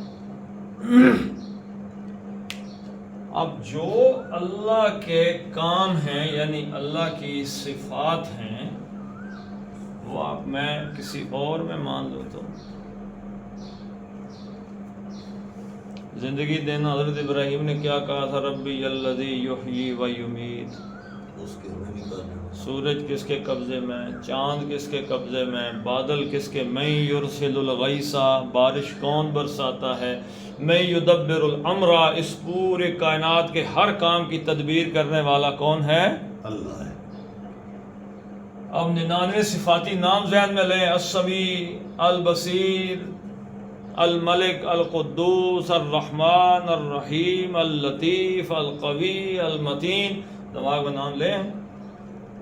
اب جو اللہ کے کام ہیں یعنی اللہ کی صفات ہیں وہ آپ میں کسی اور میں مان لوں تو زندگی دینا حضرت ابراہیم نے کیا کہا تھا ربی الذی یحیی و یمیت اس کے رہنے کا سورج کس کے قبضے میں چاند کس کے قبضے میں بادل کس کے میں یرسل الغیث بارش کون برساتا ہے میں یدبر الامر اس پورے کائنات کے ہر کام کی تدبیر کرنے والا کون ہے اللہ ہے اب 99 صفاتی نام ذہن میں لیں السمیع البصیر الملک القدوس الرحمن الرحیم اللطیف القوی المتین دماغ میں نام لیں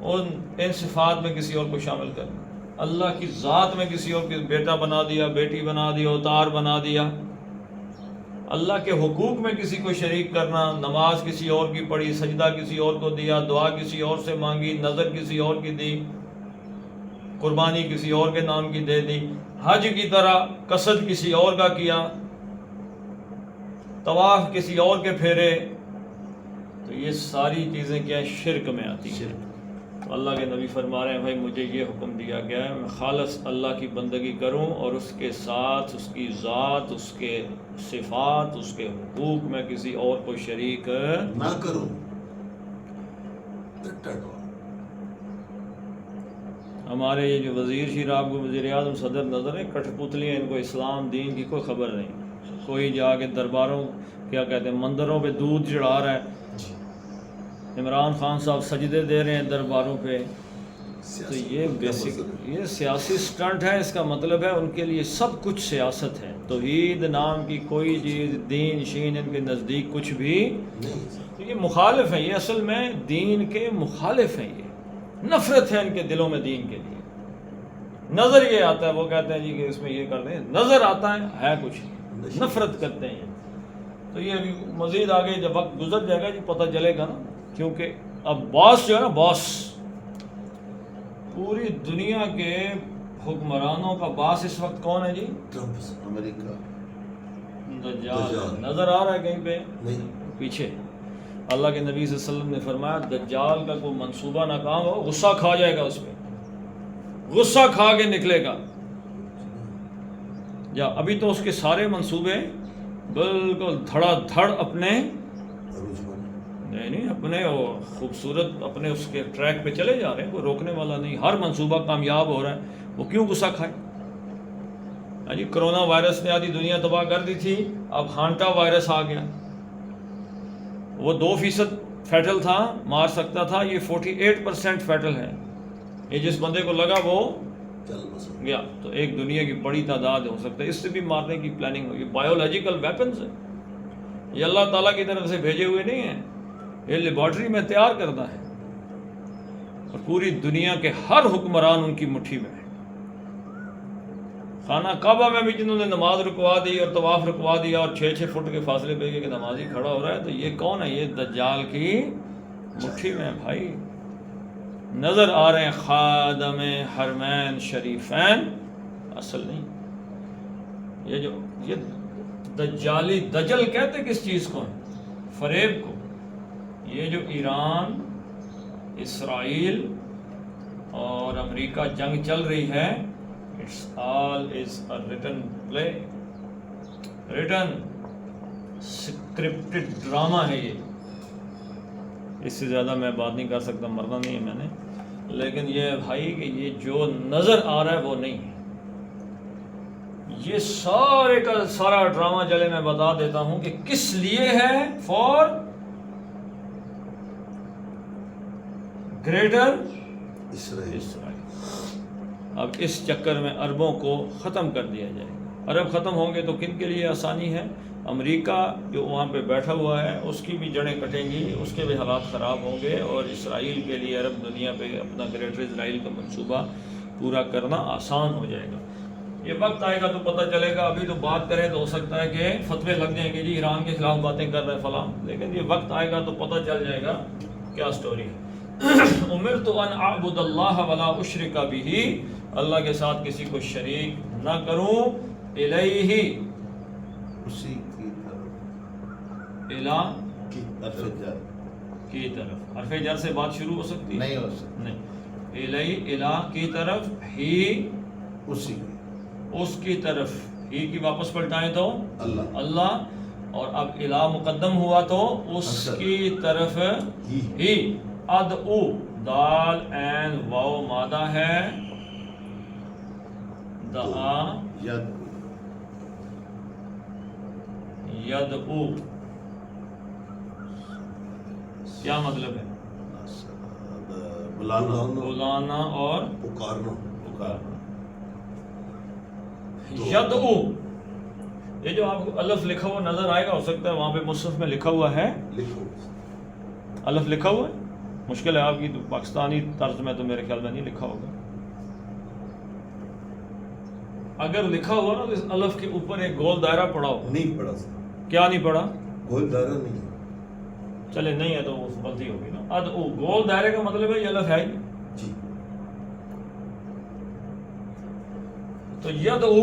ان صفات میں کسی اور کو شامل کرنا اللہ کی ذات میں کسی اور کی بیٹا بنا دیا بیٹی بنا دیا اوتار بنا دیا اللہ کے حقوق میں کسی کو شریک کرنا نماز کسی اور کی پڑھی سجدہ کسی اور کو دیا دعا کسی اور سے مانگی نظر کسی اور کی دی قربانی کسی اور کے نام کی دے دی حج کی طرح قصد کسی اور کا کیا طواف کسی اور کے پھیرے تو یہ ساری چیزیں کیا شرک میں آتی ہیں تو اللہ کے نبی فرما رہے ہیں بھائی مجھے یہ حکم دیا گیا ہے میں خالص اللہ کی بندگی کروں اور اس کے ساتھ اس کی ذات اس کے صفات اس کے حقوق میں کسی اور کو شریک نہ کروں ہمارے یہ جو وزیر شیر آپ کو وزیر اعظم صدر نظر ہیں کٹھ پتلیاں ان کو اسلام دین کی کوئی خبر نہیں کوئی جا کے درباروں کیا کہتے ہیں مندروں پہ دودھ چڑھا رہا ہے عمران خان صاحب سجدے دے رہے ہیں درباروں پہ تو یہ بیسک یہ سیاسی سٹنٹ ہے اس کا مطلب ہے ان کے لیے سب کچھ سیاست ہے توحید نام کی کوئی چیز دین شین ان کے نزدیک کچھ بھی تو یہ مخالف ہیں یہ اصل میں دین کے مخالف ہیں یہ نفرت ہے ان کے دلوں میں دین کے لیے نظر یہ آتا ہے وہ کہتے ہیں جی کہ اس میں یہ کر دیں نظر آتا ہے کچھ نفرت کرتے ہیں تو یہ ابھی مزید آگے جب وقت گزر جائے گا جی پتہ چلے گا نا کیونکہ اب باس جو ہے نا باس پوری دنیا کے حکمرانوں کا باس اس وقت کون ہے جی ٹرمپ امریکہ دجال نظر آ رہا ہے کہیں پہ نہیں پیچھے اللہ کے نبی صلی اللہ علیہ وسلم نے فرمایا دجال کا کوئی منصوبہ ناکام ہو غصہ کھا جائے گا اس پہ غصہ کھا کے نکلے گا یا ابھی تو اس کے سارے منصوبے بالکل دھڑا دھڑ اپنے نہیں اپنے خوبصورت اپنے اس کے ٹریک پہ چلے جا رہے ہیں کوئی روکنے والا نہیں ہر منصوبہ کامیاب ہو رہا ہے وہ کیوں غصہ کھائے جی کرونا وائرس نے آدھی دنیا تباہ کر دی تھی اب ہانٹا وائرس آ گیا وہ 2% فیٹل تھا مار سکتا تھا یہ 48% فیٹل ہے یہ جس بندے کو لگا وہ گیا تو ایک دنیا کی بڑی تعداد ہو سکتا ہے اس سے بھی مارنے کی پلاننگ ہوگی بایولوجیکل ویپنز ہے یہ اللہ تعالیٰ کی طرف سے بھیجے ہوئے نہیں ہیں یہ لیبارٹری میں تیار کرتا ہے اور پوری دنیا کے ہر حکمران ان کی مٹھی میں ہے خانہ کعبہ میں بھی جنہوں نے نماز رکوا دی اور طواف رکوا دیا اور 6-6 فٹ کے فاصلے پہ کہ نمازی کھڑا ہو رہا ہے تو یہ کون ہے یہ دجال کی مٹھی میں بھائی نظر آ رہے ہیں خادم حرمین شریفین اصل نہیں یہ دجالی دجل کہتے کس چیز کو ہے فریب کو یہ جو ایران اسرائیل اور امریکہ جنگ چل رہی ہے It's all is a written play, written scripted drama ہے یہ اس سے زیادہ میں بات نہیں کر سکتا مرنا نہیں ہے میں نے لیکن یہ بھائی کہ یہ جو نظر آ رہا ہے وہ نہیں ہے یہ سارے کا سارا ڈرامہ چلے میں بتا دیتا ہوں کہ کس لیے ہے فار گریٹر اسرائیل اب اس چکر میں عربوں کو ختم کر دیا جائے عرب ختم ہوں گے تو کن کے لیے آسانی ہے امریکہ جو وہاں پہ بیٹھا ہوا ہے اس کی بھی جڑیں کٹیں گی اس کے بھی حالات خراب ہوں گے اور اسرائیل کے لیے عرب دنیا پہ اپنا گریٹر اسرائیل کا منصوبہ پورا کرنا آسان ہو جائے گا یہ وقت آئے گا تو پتہ چلے گا ابھی تو بات کریں تو ہو سکتا ہے کہ فتوے لگ جائیں گے جی ایران کے خلاف باتیں کر رہے ہیں فلاں لیکن یہ وقت آئے گا تو پتہ چل جائے گا کیا سٹوری ہے امرت ان اعبد اللہ ولا اشرک بہ اللہ کے ساتھ کسی کو شریک نہ کروں الیہ اسی کی طرف الا کی حرف جر کی طرف، حرف جر سے بات شروع ہو سکتی ہے؟ نہیں ہو سکتا، نہیں. الی الا کی طرف، ہی اسی اس کی طرف، ہی کی واپس پلٹائیں تو اللہ اللہ، اور اب الا مقدم ہوا تو اس اچھا. کی طرف ہی. ادعو، دال عین واو مادہ ہے، دعا ید یدعو، کیا مطلب ہے؟ بلانا بلانا اور پکارنا. پکارنا. یدعو، یہ جو آپ کو الف لکھا ہوا نظر آئے گا، ہو سکتا ہے وہاں پہ مصحف میں لکھا ہوا ہے، لکھو. الف لکھا ہوا ہے، مشکل ہے آپ کی پاکستانی طرز میں تو میرے خیال میں نہیں لکھا ہوگا. اگر لکھا ہوا نا تو اس الف کے اوپر ایک گول دائرہ پڑا ہو. نہیں پڑھا سر، کیا نہیں پڑا؟ کوئی دائرہ نہیں. چلے نہیں ہے تو وہ غلطی ہوگی نا. ادعو، گول دائرے کا مطلب ہے یہ الف ہے ہی. جی تو یدعو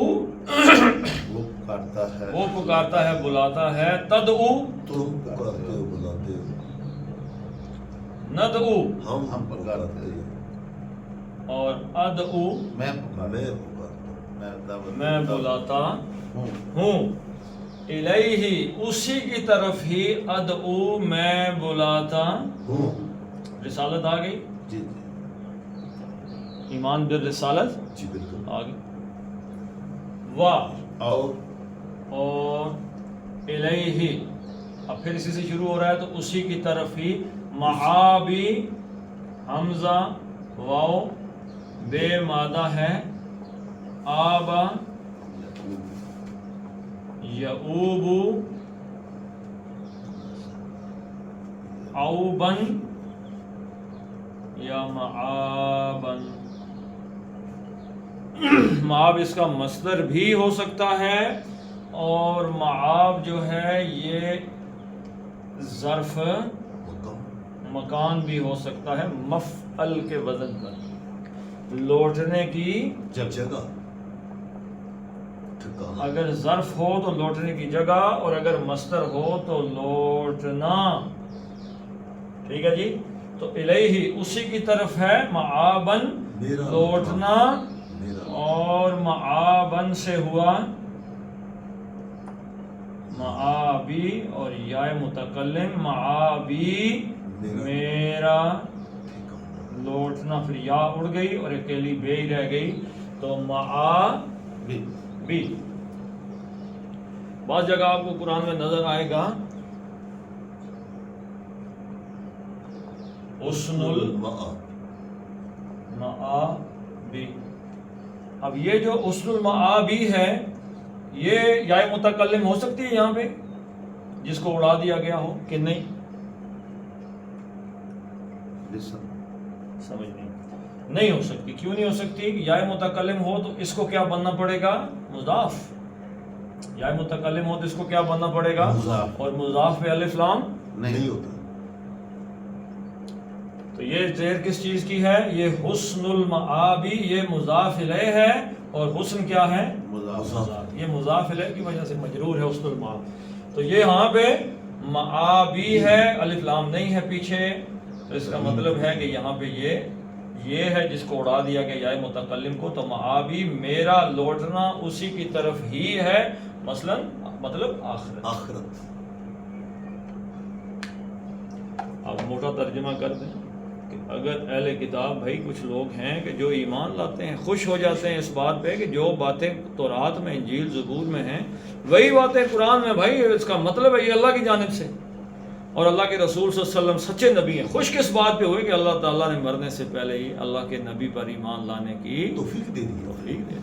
وہ پکارتا ہے، وہ پکارتا ہے، بلاتا ہے. تدعو تم پکارتے ہو بلاتے ہو. ندعو ہم پکارتے ہیں. اور ادعو میں میں پکارتا پکارتا میں دعوت میں دیتا بلاتا ہوں. ہوں. الیہ، اسی کی طرف ہی. ادعو، میں بلاتا. ہوں. رسالت آ گئی، جی جی ایمان بالرسالت جی بالکل. آ گئی. وا اور اور الیہ، اب پھر اسی سے شروع ہو رہا ہے تو اسی کی طرف ہی. معابی، حمزہ واو بے مادہ ہے. آبا یعوبو عوبن یا معابن. معاب اس کا مصدر بھی ہو سکتا ہے، اور معاب جو ہے یہ ظرف مکان بھی ہو سکتا ہے، مفعل کے وزن پر، لوٹنے کی. جگہ ٹھکانا. اگر ظرف ہو تو لوٹنے کی جگہ، اور اگر مصدر ہو تو لوٹنا. ٹھیک ہے جی. تو الیہ، اسی کی طرف ہے. معابن، میرا لوٹنا، میرا اور معابن سے ہوا معابی، اور یا متکلم معابی، میرا ٹھکانا. لوٹنا. پھر یا اڑ گئی اور اکیلی بے ہی رہ گئی، تو معابی. بعض جگہ آپ کو قرآن میں نظر آئے گا حسن المعابی. اب یہ جو حسن المعابی ہے، یہ یا متکلم ہو سکتی ہے یہاں پہ جس کو اڑا دیا گیا ہو کہ نہیں؟ سمجھ نہیں ہو سکتی. کیوں نہیں ہو سکتی؟ کہ یا متکلم ہو تو اس کو کیا بننا پڑے گا؟ مضاف. یا متکلم ہو تو اس کو کیا بننا پڑے گا؟ مضاف. اور مضاف پہ الف لام نہیں ہوتا. تو یہ زیر کس چیز کی ہے؟ یہ حسن المعابی، یہ مضاف الیہ ہے، اور حسن کیا ہے؟ مضاف. یہ مضاف الیہ کی وجہ سے مجرور ہے حسن المعاب. تو یہ یہاں پہ معابی ہے، الف لام نہیں ہے پیچھے، تو اس کا مطلب ہے کہ یہاں پہ یہ ہے جس کو اڑا دیا گیا یا متکلم کو. تو معابی، میرا لوٹنا اسی کی طرف ہی ہے، مثلا مطلب آخرت. اب موٹا ترجمہ کر دیں کہ اگر اہل کتاب بھائی کچھ لوگ ہیں کہ جو ایمان لاتے ہیں، خوش ہو جاتے ہیں اس بات پہ کہ جو باتیں تورات میں، انجیل، زبور میں ہیں وہی باتیں قرآن میں، بھائی اس کا مطلب ہے یہ اللہ کی جانب سے اور اللہ کے رسول صلی اللہ علیہ وسلم سچے نبی ہیں. خوش کس بات پہ ہوئے کہ اللہ تعالیٰ نے مرنے سے پہلے ہی اللہ کے نبی پر ایمان لانے کی توفیق دے دی. توفیق دے.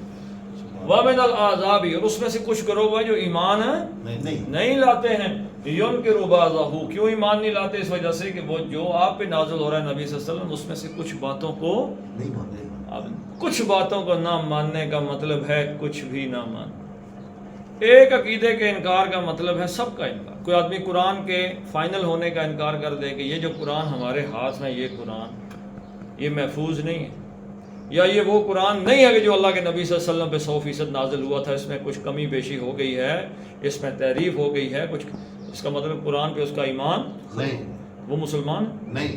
وَمِنَ الْأَعْزَابِ، اور اس میں سے کچھ گروہ ہیں جو ایمان نہیں لاتے ہیں. يُنْكِرُ بَعْضَهُ، کیوں ایمان نہیں لاتے؟ اس وجہ سے کہ وہ جو آپ پہ نازل ہو رہا ہے نبی صلی اللہ علیہ وسلم، اس میں سے کچھ باتوں کو نہیں مانتے. اب کچھ باتوں کو نہ ماننے کا مطلب ہے کچھ بھی نہ ماننا. ایک عقیدے کے انکار کا مطلب ہے سب کا انکار. کوئی آدمی قرآن کے فائنل ہونے کا انکار کر دے کہ یہ جو قرآن ہمارے ہاتھ میں، یہ قرآن یہ محفوظ نہیں ہے، یا یہ وہ قرآن نہیں ہے کہ جو اللہ کے نبی صلی اللہ علیہ وسلم پہ 100% نازل ہوا تھا، اس میں کچھ کمی بیشی ہو گئی ہے، اس میں تحریف ہو گئی ہے، کچھ اس کا مطلب قرآن پہ اس کا ایمان نہیں وہ مسلمان. نہیں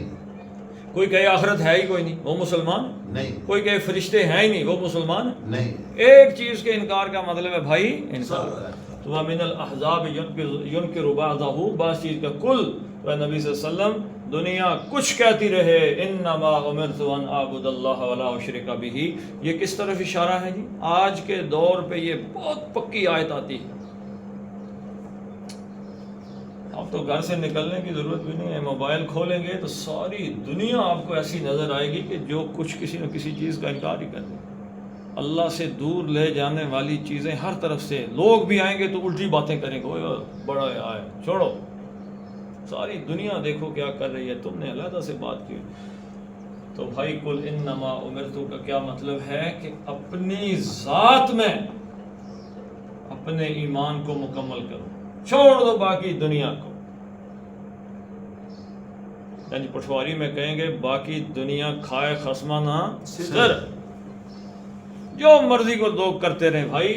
کوئی کہے آخرت ہے ہی کوئی نہیں وہ مسلمان. نہیں کوئی کہے فرشتے ہیں ہی نہیں وہ مسلمان. نہیں ایک چیز کے انکار کا مطلب ہے بھائی انکار. سب تو من الاحزاب ينکر بعضہ بعض چیز کا کل. تو نبی صلی اللہ علیہ وسلم دنیا کچھ کہتی رہے انما امرت ان اعبد اللہ ولا اشرک بہ. یہ کس طرف اشارہ ہے جی؟ آج کے دور پہ یہ بہت پکی آیت آتی ہے. اب تو گھر سے نکلنے کی ضرورت بھی نہیں ہے، موبائل کھولیں گے تو ساری دنیا آپ کو ایسی نظر آئے گی کہ جو کچھ کسی نہ کسی چیز کا انکار ہی کر دے. اللہ سے دور لے جانے والی چیزیں ہر طرف سے. لوگ بھی آئیں گے تو الٹی باتیں کریں گے، اوہ بڑا آئے چھوڑو. ساری دنیا دیکھو کیا کر رہی ہے، تم نے علیحدہ سے بات کی. تو بھائی کل انما امرتو کا کیا مطلب ہے کہ اپنی ذات میں اپنے ایمان کو مکمل کرو، چھوڑ دو باقی دنیا کو. یعنی پٹواری میں کہیں گے باقی دنیا کھائے خصمہ نہ سر. جو مرضی کو لوگ کرتے رہے بھائی،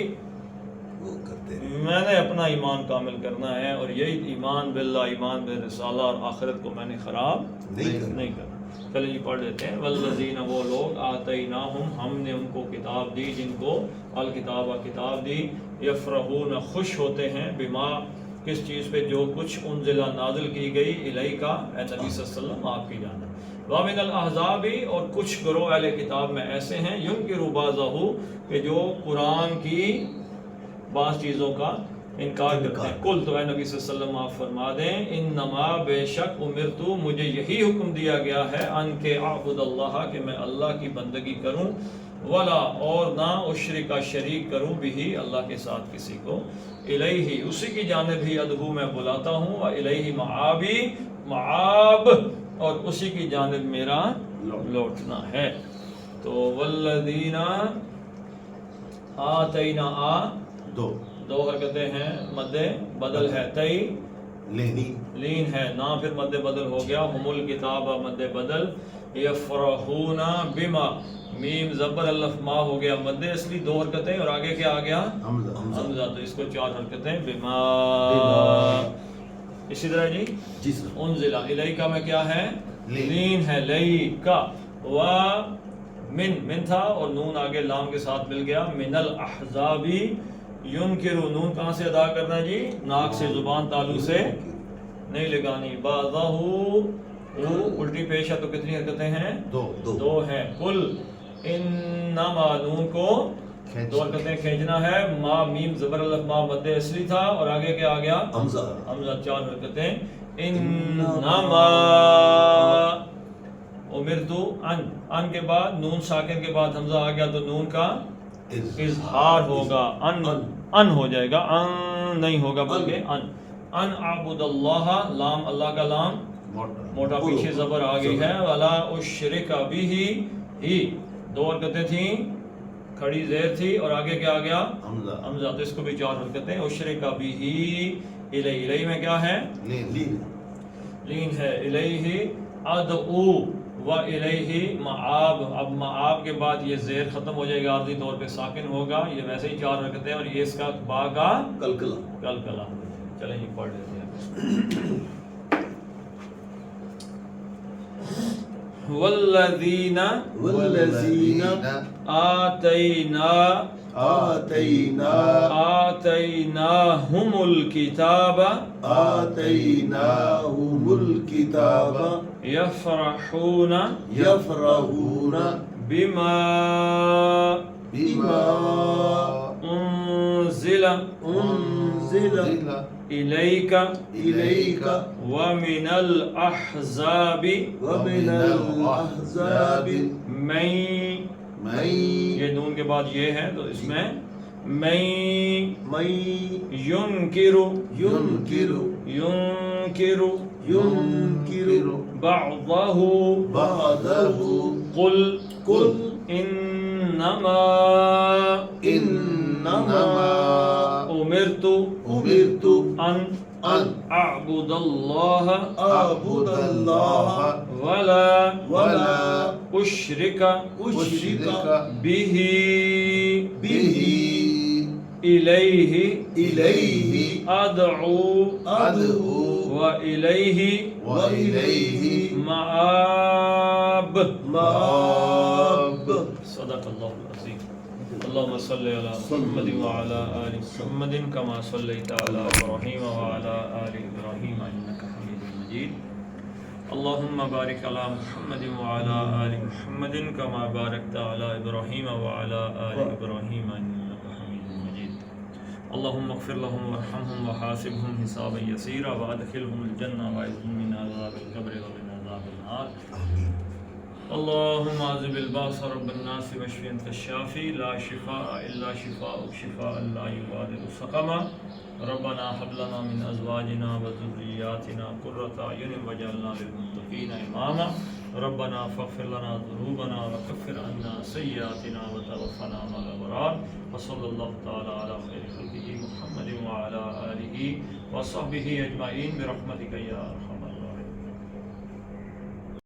وہ کرتے ہیں. میں نے اپنا ایمان کامل کرنا ہے، اور یہی ایمان باللہ، ایمان بالرسالہ اور آخرت کو میں نے خراب نہیں کرنا. چلیں جی پڑھ لیتے ہیں. والذین وہ لوگ آتیناہم ہم نے ان کو کتاب دی، جن کو الکتاب کتاب دی، یفرحون خوش ہوتے ہیں، بما کس چیز پہ جو کچھ انزلہ نازل کی گئی الیکا اے نبی صلی اللہ علیہ وسلم آپ کی جانب. وَمِنَ الْأَحْزَابِ اور کچھ گروہ اہل کتاب میں ایسے ہیں يُنْكِرُ بَعْضَهُ کہ جو قرآن کی بعض چیزوں کا انکار کرتے ہیں. کل تو اے نبی صلی اللہ علیہ وسلم آپ فرما دیں انما بے شک امرتو مجھے یہی حکم دیا گیا ہے ان کے اعبد اللہ کہ میں اللہ کی بندگی کروں، ولا اور نہ اشرک کا شریک کروں بھی اللہ کے ساتھ کسی کو، الیہ اسی کی جانب ہی ادعو میں بلاتا ہوں، و الیہ معابی معاب اور اسی کی جانب میرا لوٹنا ہے. تو والذین آتینا دو حرکتیں ہیں، مد بدل ہے، تئی لین ہے، نا پھر مد بدل ہو گیا، ہم الکتاب مد بدل، یفرحون بما میم زبر الف ما ہو گیا مد اصلی، دو حرکتیں، اور آگے کیا آ گیا حمزہ، تو اس کو چار حرکتیں بما. اسی طرح جی انزلہ الیکا میں کیا ہے؟ لین ہے، لیکا. و من تھا اور نون آگے لام کے ساتھ مل گیا. من الاحزابی ینکرو، نون کہاں سے ادا کرنا ہے جی؟ ناک سے، زبان تالو سے نہیں لگانی. بعضہ الٹی پیش ہے تو کتنی حرکتیں ہیں؟ دو ہیں. کل انما نون کو دو حرکتیں کھینچنا ہے. ما میم زبر الف ما مد اصلی تھا اور آگے کیا آ گیا؟ حمزہ، چار حرکتیں. انما امرتو ان کے بعد نون ساکن کے بعد حمزہ آ گیا تو نون کا اظہار ہوگا، ان ہو جائے گا، ان نہیں ہوگا بلکہ ان اعبد اللہ، لام اللہ کا لام موٹا پیچھے زبر آ گئی ہے، ولا اشرک بہ ہی دو حرکتیں تھیں، کھڑی زیر تھی اور آگے کیا آ گیا؟ حمزہ، تو اس کو بھی چار حرکتیں. اشرک بہ الیہ میں کیا ہے؟ لین ہے. الیہ ادعو و الیہ معاب. اب معاب کے بعد یہ زیر ختم ہو جائے گا، عارضی طور پہ ساکن ہوگا. یہ ویسے ہی چار حرکتیں اور یہ اس کا با کا کلکلا. چلیں یہ پڑھ لیتے ہیں. والذین آتیناہم الکتاب یفرحون بما انزل الیک ومن الاحزاب من، یہ نون کے بعد یہ ہے تو اس میں من ینکر بعضہ قل انما امرت ان اعبد اللہ ولا اشرک بہ. إليه أدعو أدعو وإليه وإليه مآب. مآب. صدق الله العظيم. اللهم صل على محمد وعلى آل محمد كما صليت على إبراهيم وعلى آل إبراهيم إنك حميد مجيد. اللهم بارك على محمد وعلى آل محمد كما باركت على إبراهيم وعلى آل إبراهيم إنك حميد مجيد. اللهم اغفر لهم وارحمهم وحاسبهم حسابا يسيرا وادخلهم الجنة وأعذهم من عذاب القبر ومن عذاب النار. اللهم عذب الباس رب الناس واشف انت الشافي لا شفاء الا شفاءك شفاء لا يغادر سقما. ربنا هب لنا من ازواجنا وذرياتنا قرة اعين واجعلنا للمتقين اماما. ربنا فاغفر لنا ذنوبنا وكفر عنا سيئاتنا وتوفنا مع الابرار. وصلى الله تعالى على خير خلقه محمد وعلى اله وصحبه اجمعين برحمتك يا ارحم